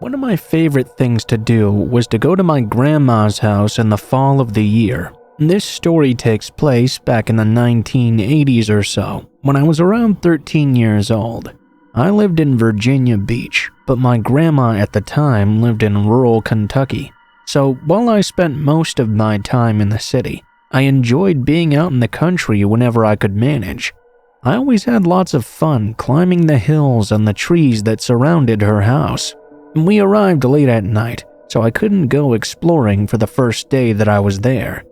One of my favorite things to do was to go to my grandma's house in the fall of the year. This story takes place back in the 1980s or so, when I was around 13 years old. I lived in Virginia Beach, but my grandma at the time lived in rural Kentucky. So while I spent most of my time in the city, I enjoyed being out in the country whenever I could manage. I always had lots of fun climbing the hills and the trees that surrounded her house. We arrived late at night, so I couldn't go exploring for the first day that I was there.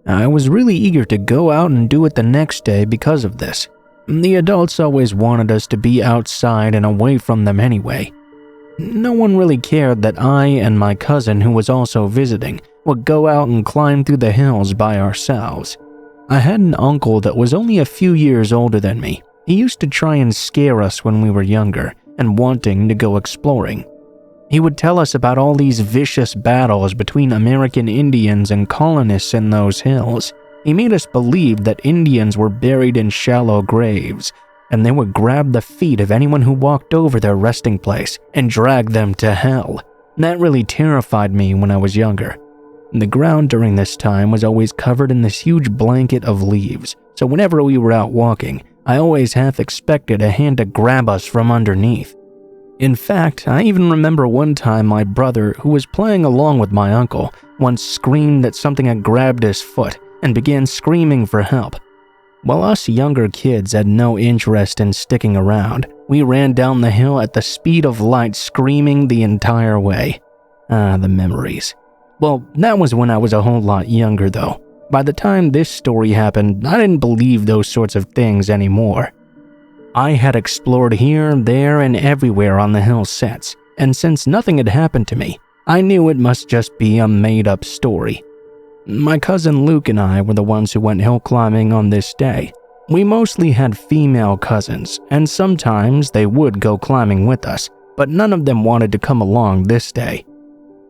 I was really eager to go out and do it the next day because of this. The adults always wanted us to be outside and away from them anyway. No one really cared that I and my cousin, who was also visiting, would go out and climb through the hills by ourselves. I had an uncle that was only a few years older than me. He used to try and scare us when we were younger and wanting to go exploring. He would tell us about all these vicious battles between American Indians and colonists in those hills. He made us believe that Indians were buried in shallow graves, and they would grab the feet of anyone who walked over their resting place and drag them to hell. That really terrified me when I was younger. The ground during this time was always covered in this huge blanket of leaves, so whenever we were out walking, I always half expected a hand to grab us from underneath. In fact, I even remember one time my brother, who was playing along with my uncle, once screamed that something had grabbed his foot and began screaming for help. While us younger kids had no interest in sticking around, we ran down the hill at the speed of light, screaming the entire way. The memories. Well, that was when I was a whole lot younger though. By the time this story happened, I didn't believe those sorts of things anymore. I had explored here, there, and everywhere on the hill since, and since nothing had happened to me, I knew it must just be a made-up story. My cousin Luke and I were the ones who went hill climbing on this day. We mostly had female cousins, and sometimes they would go climbing with us, but none of them wanted to come along this day.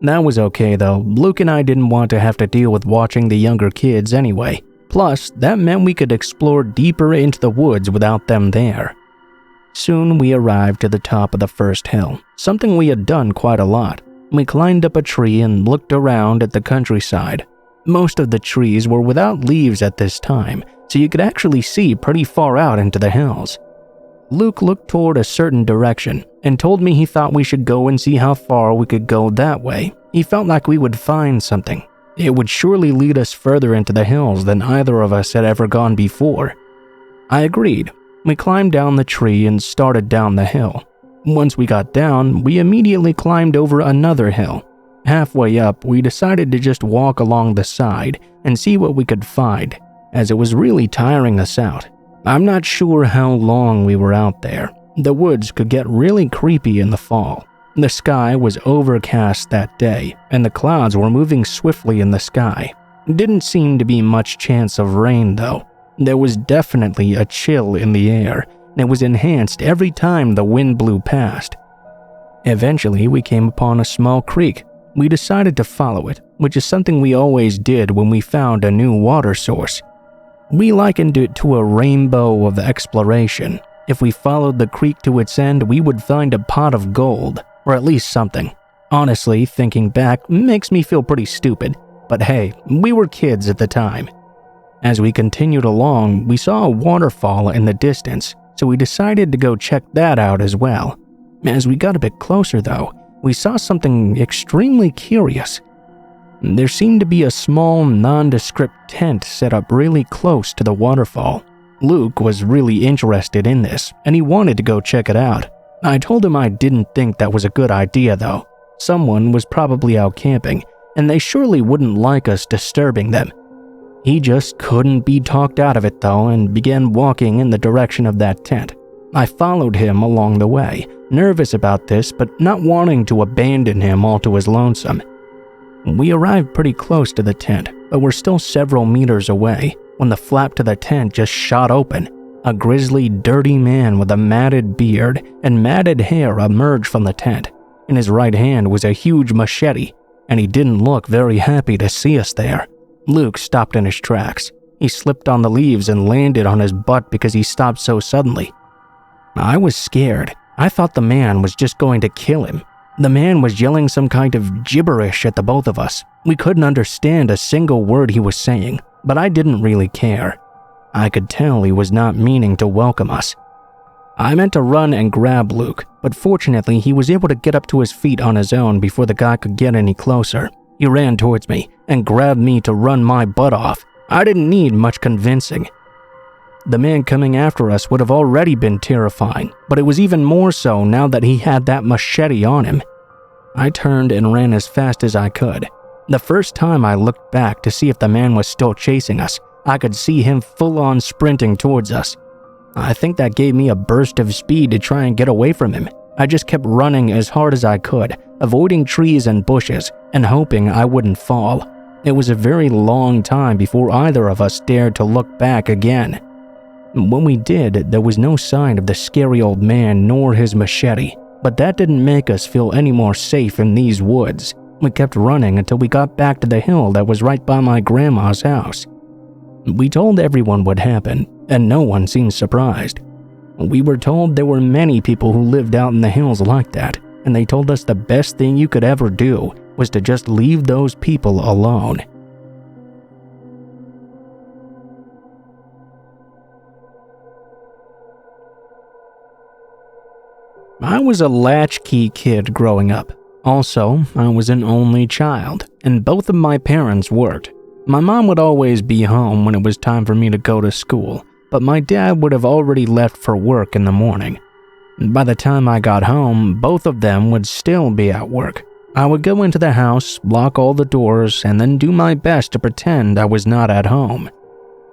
That was okay though. Luke and I didn't want to have to deal with watching the younger kids anyway. Plus, that meant we could explore deeper into the woods without them there. Soon we arrived to the top of the first hill, something we had done quite a lot. We climbed up a tree and looked around at the countryside. Most of the trees were without leaves at this time, so you could actually see pretty far out into the hills. Luke looked toward a certain direction and told me he thought we should go and see how far we could go that way. He felt like we would find something. It would surely lead us further into the hills than either of us had ever gone before. I agreed. We climbed down the tree and started down the hill. Once we got down, we immediately climbed over another hill. Halfway up, we decided to just walk along the side and see what we could find, as it was really tiring us out. I'm not sure how long we were out there. The woods could get really creepy in the fall. The sky was overcast that day, and the clouds were moving swiftly in the sky. Didn't seem to be much chance of rain though. There was definitely a chill in the air, and it was enhanced every time the wind blew past. Eventually, we came upon a small creek. We decided to follow it, which is something we always did when we found a new water source. We likened it to a rainbow of exploration. If we followed the creek to its end, we would find a pot of gold, or at least something. Honestly, thinking back makes me feel pretty stupid, but hey, we were kids at the time. As we continued along, we saw a waterfall in the distance, so we decided to go check that out as well. As we got a bit closer though, we saw something extremely curious. There seemed to be a small, nondescript tent set up really close to the waterfall. Luke was really interested in this, and he wanted to go check it out. I told him I didn't think that was a good idea though. Someone was probably out camping, and they surely wouldn't like us disturbing them. He just couldn't be talked out of it though, and began walking in the direction of that tent. I followed him along the way, nervous about this but not wanting to abandon him all to his lonesome. We arrived pretty close to the tent, but were still several meters away when the flap to the tent just shot open. A grisly, dirty man with a matted beard and matted hair emerged from the tent. In his right hand was a huge machete, and he didn't look very happy to see us there. Luke stopped in his tracks. He slipped on the leaves and landed on his butt because he stopped so suddenly. I was scared. I thought the man was just going to kill him. The man was yelling some kind of gibberish at the both of us. We couldn't understand a single word he was saying, but I didn't really care. I could tell he was not meaning to welcome us. I meant to run and grab Luke, but fortunately he was able to get up to his feet on his own before the guy could get any closer. He ran towards me and grabbed me to run my butt off. I didn't need much convincing. The man coming after us would have already been terrifying, but it was even more so now that he had that machete on him. I turned and ran as fast as I could. The first time I looked back to see if the man was still chasing us, I could see him full-on sprinting towards us. I think that gave me a burst of speed to try and get away from him. I just kept running as hard as I could, avoiding trees and bushes, and hoping I wouldn't fall. It was a very long time before either of us dared to look back again. When we did, there was no sign of the scary old man nor his machete, but that didn't make us feel any more safe in these woods. We kept running until we got back to the hill that was right by my grandma's house. We told everyone what happened, and no one seemed surprised. We were told there were many people who lived out in the hills like that, and they told us the best thing you could ever do was to just leave those people alone. I was a latchkey kid growing up. Also, I was an only child, and both of my parents worked. My mom would always be home when it was time for me to go to school, but my dad would have already left for work in the morning. By the time I got home, both of them would still be at work. I would go into the house, lock all the doors, and then do my best to pretend I was not at home.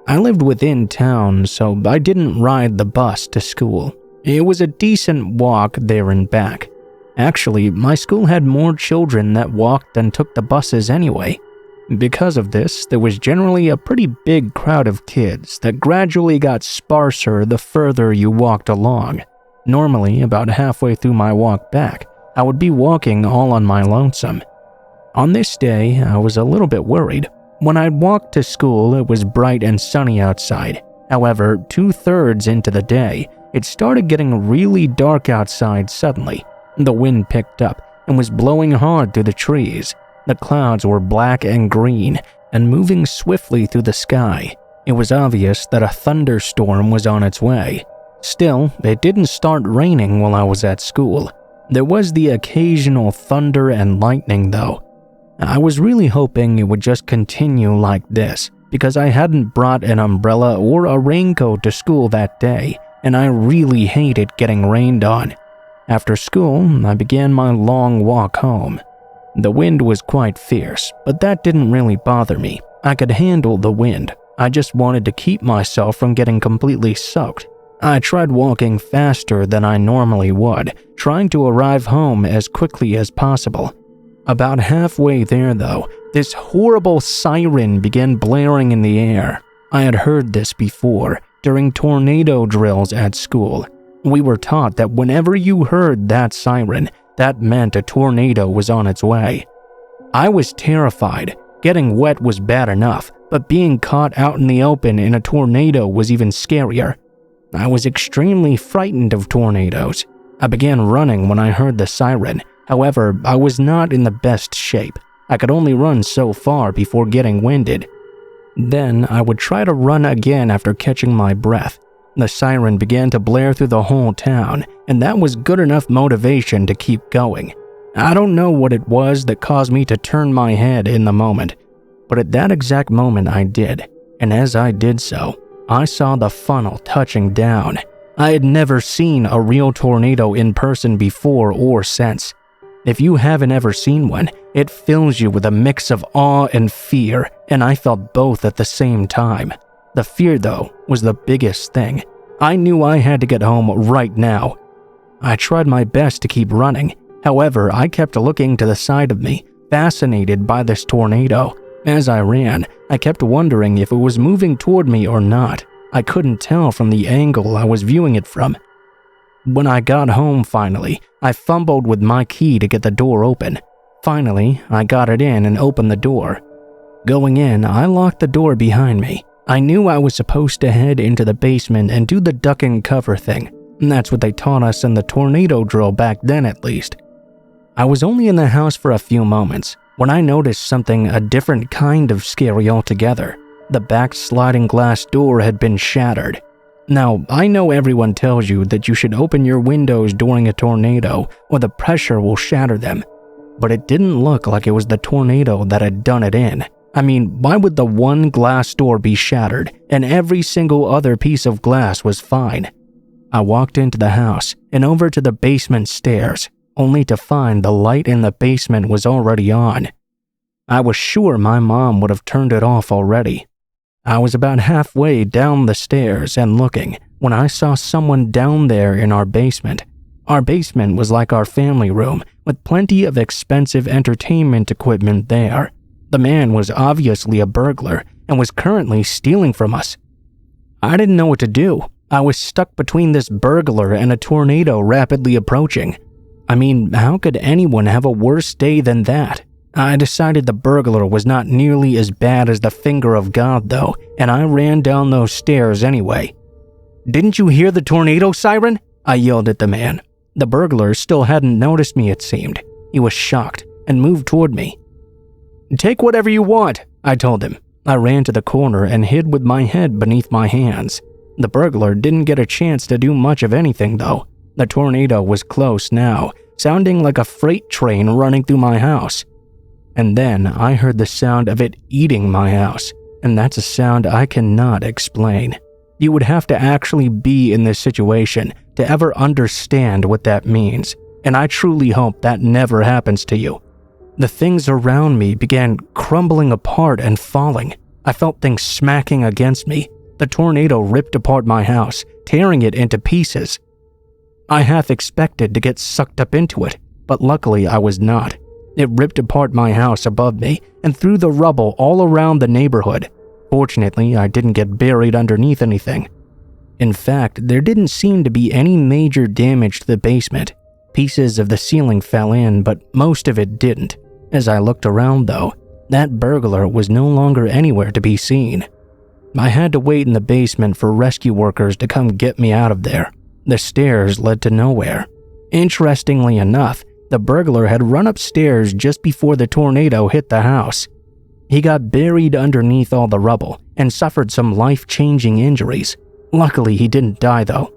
I lived within town, so I didn't ride the bus to school. It was a decent walk there and back. Actually, my school had more children that walked than took the buses anyway. Because of this, there was generally a pretty big crowd of kids that gradually got sparser the further you walked along. Normally, about halfway through my walk back, I would be walking all on my lonesome. On this day, I was a little bit worried. When I'd walked to school, it was bright and sunny outside. However, 2/3 into the day, it started getting really dark outside suddenly. The wind picked up and was blowing hard through the trees. The clouds were black and green and moving swiftly through the sky. It was obvious that a thunderstorm was on its way. Still, it didn't start raining while I was at school. There was the occasional thunder and lightning though. I was really hoping it would just continue like this because I hadn't brought an umbrella or a raincoat to school that day, and I really hated getting rained on. After school, I began my long walk home. The wind was quite fierce, but that didn't really bother me. I could handle the wind. I just wanted to keep myself from getting completely soaked. I tried walking faster than I normally would, trying to arrive home as quickly as possible. About halfway there though, this horrible siren began blaring in the air. I had heard this before, during tornado drills at school. We were taught that whenever you heard that siren, that meant a tornado was on its way. I was terrified. Getting wet was bad enough, but being caught out in the open in a tornado was even scarier. I was extremely frightened of tornadoes. I began running when I heard the siren. However, I was not in the best shape. I could only run so far before getting winded. Then I would try to run again after catching my breath. The siren began to blare through the whole town, and that was good enough motivation to keep going. I don't know what it was that caused me to turn my head in the moment, but at that exact moment I did, and as I did so, I saw the funnel touching down. I had never seen a real tornado in person before or since. If you haven't ever seen one, it fills you with a mix of awe and fear, and I felt both at the same time. The fear, though, was the biggest thing. I knew I had to get home right now. I tried my best to keep running. However, I kept looking to the side of me, fascinated by this tornado. As I ran, I kept wondering if it was moving toward me or not. I couldn't tell from the angle I was viewing it from. When I got home finally, I fumbled with my key to get the door open. Finally, I got it in and opened the door. Going in, I locked the door behind me. I knew I was supposed to head into the basement and do the duck and cover thing. That's what they taught us in the tornado drill back then at least. I was only in the house for a few moments when I noticed something a different kind of scary altogether. The back sliding glass door had been shattered. Now, I know everyone tells you that you should open your windows during a tornado or the pressure will shatter them, but it didn't look like it was the tornado that had done it in. I mean, why would the one glass door be shattered and every single other piece of glass was fine? I walked into the house and over to the basement stairs, only to find the light in the basement was already on. I was sure my mom would have turned it off already. I was about halfway down the stairs and looking when I saw someone down there in our basement. Our basement was like our family room with plenty of expensive entertainment equipment there. The man was obviously a burglar and was currently stealing from us. I didn't know what to do. I was stuck between this burglar and a tornado rapidly approaching. I mean, how could anyone have a worse day than that? I decided the burglar was not nearly as bad as the finger of God though, and I ran down those stairs anyway. "Didn't you hear the tornado siren?" I yelled at the man. The burglar still hadn't noticed me, it seemed. He was shocked and moved toward me. "Take whatever you want," I told him. I ran to the corner and hid with my head beneath my hands. The burglar didn't get a chance to do much of anything though. The tornado was close now, sounding like a freight train running through my house. And then I heard the sound of it eating my house, and that's a sound I cannot explain. You would have to actually be in this situation to ever understand what that means, and I truly hope that never happens to you. The things around me began crumbling apart and falling. I felt things smacking against me. The tornado ripped apart my house, tearing it into pieces. I half expected to get sucked up into it, but luckily I was not. It ripped apart my house above me and threw the rubble all around the neighborhood. Fortunately, I didn't get buried underneath anything. In fact, there didn't seem to be any major damage to the basement. Pieces of the ceiling fell in, but most of it didn't. As I looked around though, that burglar was no longer anywhere to be seen. I had to wait in the basement for rescue workers to come get me out of there. The stairs led to nowhere. Interestingly enough, the burglar had run upstairs just before the tornado hit the house. He got buried underneath all the rubble and suffered some life-changing injuries. Luckily, he didn't die though.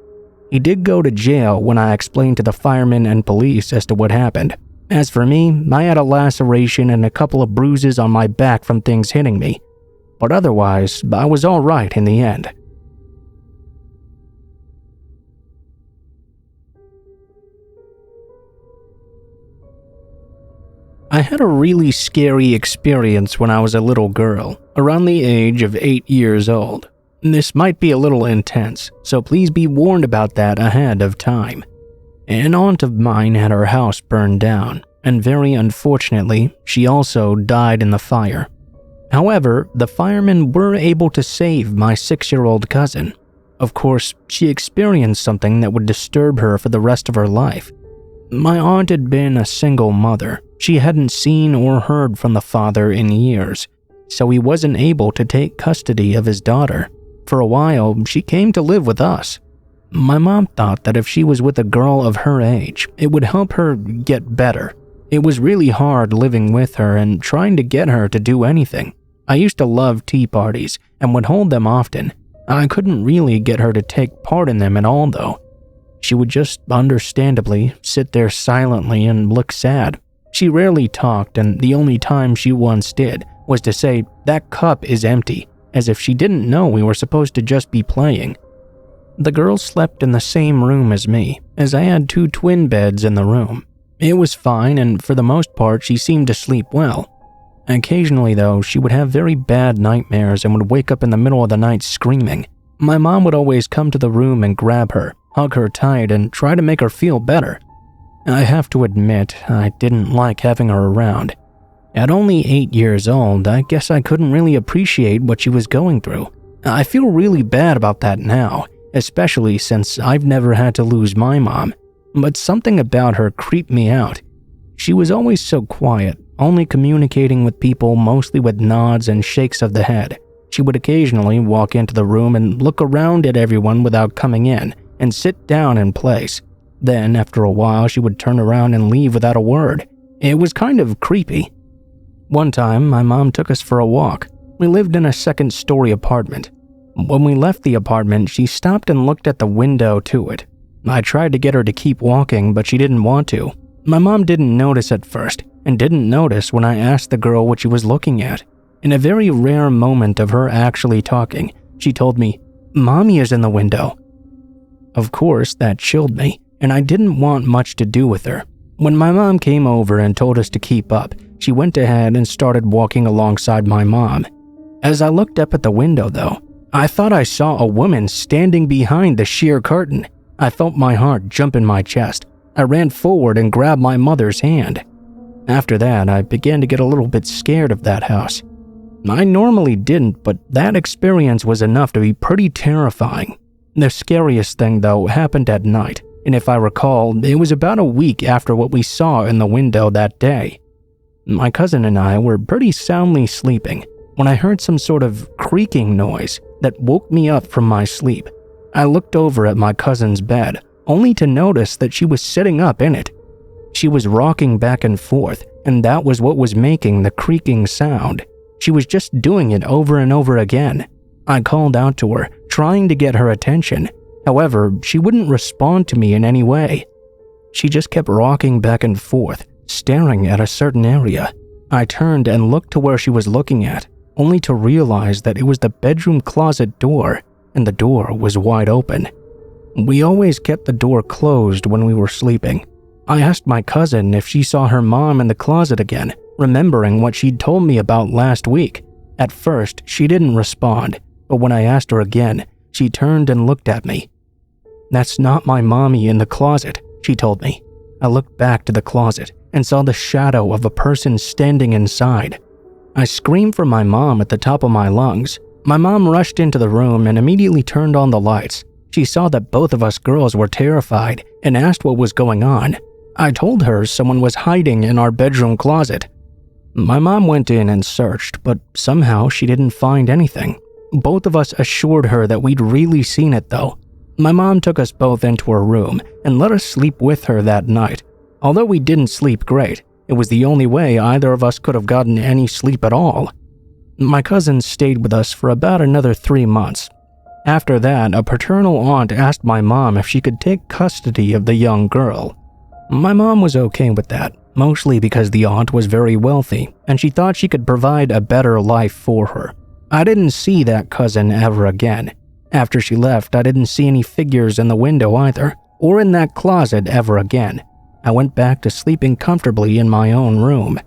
He did go to jail when I explained to the firemen and police as to what happened. As for me, I had a laceration and a couple of bruises on my back from things hitting me. But otherwise, I was all right in the end. I had a really scary experience when I was a little girl, around the age of 8 years old. This might be a little intense, so please be warned about that ahead of time. An aunt of mine had her house burned down, and very unfortunately, she also died in the fire. However, the firemen were able to save my 6-year-old cousin. Of course, she experienced something that would disturb her for the rest of her life. My aunt had been a single mother. She hadn't seen or heard from the father in years, so he wasn't able to take custody of his daughter. For a while, she came to live with us. My mom thought that if she was with a girl of her age, it would help her get better. It was really hard living with her and trying to get her to do anything. I used to love tea parties and would hold them often. I couldn't really get her to take part in them at all though. She would just understandably sit there silently and look sad. She rarely talked, and the only time she once did was to say, "That cup is empty," as if she didn't know we were supposed to just be playing. The girl slept in the same room as me, as I had 2 twin beds in the room. It was fine, and for the most part, she seemed to sleep well. Occasionally, though, she would have very bad nightmares and would wake up in the middle of the night screaming. My mom would always come to the room and grab her, hug her tight, and try to make her feel better. I have to admit, I didn't like having her around. At only 8 years old, I guess I couldn't really appreciate what she was going through. I feel really bad about that now, especially since I've never had to lose my mom. But something about her creeped me out. She was always so quiet, only communicating with people mostly with nods and shakes of the head. She would occasionally walk into the room and look around at everyone without coming in, and sit down in place. Then, after a while, she would turn around and leave without a word. It was kind of creepy. One time, my mom took us for a walk. We lived in a second-story apartment. When we left the apartment, she stopped and looked at the window to it. I tried to get her to keep walking, but she didn't want to. My mom didn't notice at first, and didn't notice when I asked the girl what she was looking at. In a very rare moment of her actually talking, she told me, "Mommy is in the window." Of course, that chilled me, and I didn't want much to do with her. When my mom came over and told us to keep up, she went ahead and started walking alongside my mom. As I looked up at the window, though, I thought I saw a woman standing behind the sheer curtain. I felt my heart jump in my chest. I ran forward and grabbed my mother's hand. After that, I began to get a little bit scared of that house. I normally didn't, but that experience was enough to be pretty terrifying. The scariest thing, though, happened at night, and if I recall, it was about a week after what we saw in the window that day. My cousin and I were pretty soundly sleeping when I heard some sort of creaking noise that woke me up from my sleep. I looked over at my cousin's bed, only to notice that she was sitting up in it. She was rocking back and forth, and that was what was making the creaking sound. She was just doing it over and over again. I called out to her, trying to get her attention. However, she wouldn't respond to me in any way. She just kept rocking back and forth, staring at a certain area. I turned and looked to where she was looking at, only to realize that it was the bedroom closet door, and the door was wide open. We always kept the door closed when we were sleeping. I asked my cousin if she saw her mom in the closet again, remembering what she'd told me about last week. At first, she didn't respond, but when I asked her again, she turned and looked at me. "That's not my mommy in the closet," she told me. I looked back to the closet and saw the shadow of a person standing inside. I screamed for my mom at the top of my lungs. My mom rushed into the room and immediately turned on the lights. She saw that both of us girls were terrified and asked what was going on. I told her someone was hiding in our bedroom closet. My mom went in and searched, but somehow she didn't find anything. Both of us assured her that we'd really seen it though. My mom took us both into her room and let us sleep with her that night. Although we didn't sleep great, it was the only way either of us could have gotten any sleep at all. My cousin stayed with us for about another 3 months. After that, a paternal aunt asked my mom if she could take custody of the young girl. My mom was okay with that, mostly because the aunt was very wealthy and she thought she could provide a better life for her. I didn't see that cousin ever again. After she left, I didn't see any figures in the window either, or in that closet ever again. I went back to sleeping comfortably in my own room.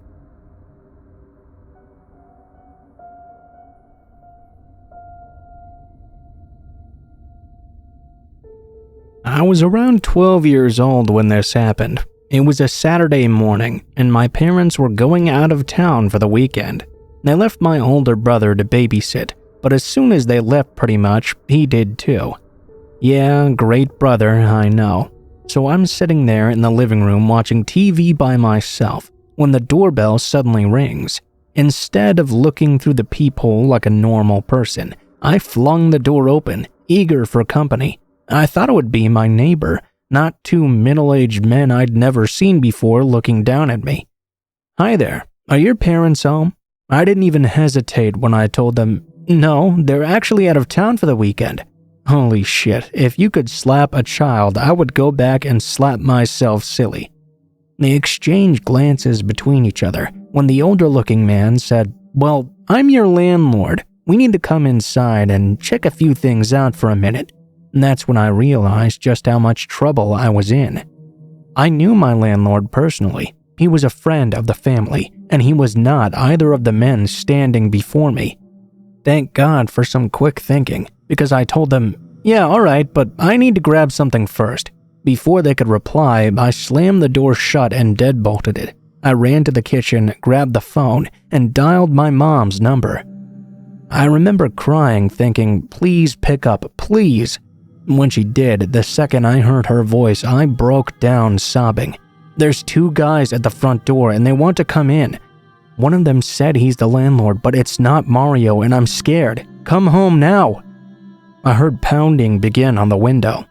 I was around 12 years old when this happened. It was a Saturday morning, and my parents were going out of town for the weekend. They left my older brother to babysit, but as soon as they left pretty much, he did too. Yeah, great brother, I know. So I'm sitting there in the living room watching TV by myself when the doorbell suddenly rings. Instead of looking through the peephole like a normal person, I flung the door open, eager for company. I thought it would be my neighbor, not two middle-aged men I'd never seen before looking down at me. "Hi there, are your parents home?" I didn't even hesitate when I told them, "No, they're actually out of town for the weekend." Holy shit, if you could slap a child, I would go back and slap myself silly. They exchanged glances between each other when the older-looking man said, "Well, I'm your landlord. We need to come inside and check a few things out for a minute." And that's when I realized just how much trouble I was in. I knew my landlord personally. He was a friend of the family, and he was not either of the men standing before me. Thank God for some quick thinking, because I told them, "Yeah, alright, but I need to grab something first." Before they could reply, I slammed the door shut and deadbolted it. I ran to the kitchen, grabbed the phone, and dialed my mom's number. I remember crying, thinking, "Please pick up, please." When she did, the second I heard her voice, I broke down sobbing. "There's 2 guys at the front door and they want to come in. One of them said he's the landlord, but it's not Mario and I'm scared. Come home now." I heard pounding begin on the window.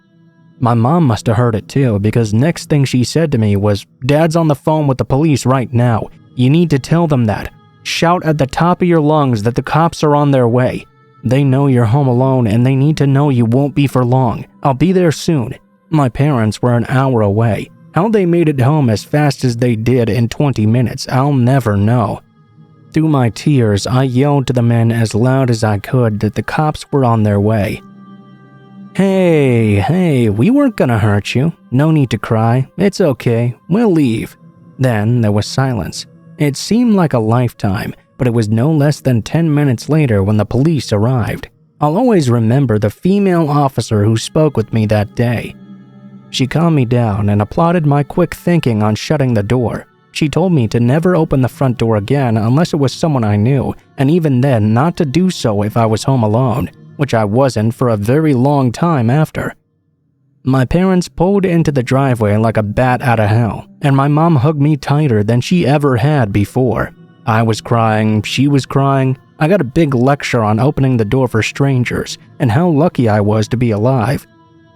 My mom must have heard it too, because next thing she said to me was, "Dad's on the phone with the police right now. You need to tell them that. Shout at the top of your lungs that the cops are on their way. They know you're home alone and they need to know you won't be for long. I'll be there soon." My parents were an hour away. How they made it home as fast as they did in 20 minutes, I'll never know. Through my tears, I yelled to the men as loud as I could that the cops were on their way. Hey, we weren't gonna hurt you. No need to cry. It's okay. We'll leave." Then there was silence. It seemed like a lifetime, but it was no less than 10 minutes later when the police arrived. I'll always remember the female officer who spoke with me that day. She calmed me down and applauded my quick thinking on shutting the door. She told me to never open the front door again unless it was someone I knew, and even then not to do so if I was home alone, which I wasn't for a very long time after. My parents pulled into the driveway like a bat out of hell, and my mom hugged me tighter than she ever had before. I was crying, she was crying. I got a big lecture on opening the door for strangers and how lucky I was to be alive.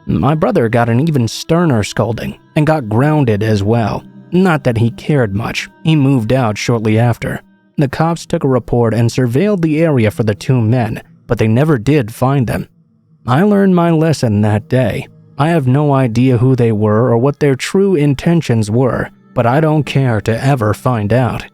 My brother got an even sterner scolding and got grounded as well. Not that he cared much. He moved out shortly after. The cops took a report and surveilled the area for the two men, but they never did find them. I learned my lesson that day. I have no idea who they were or what their true intentions were, but I don't care to ever find out.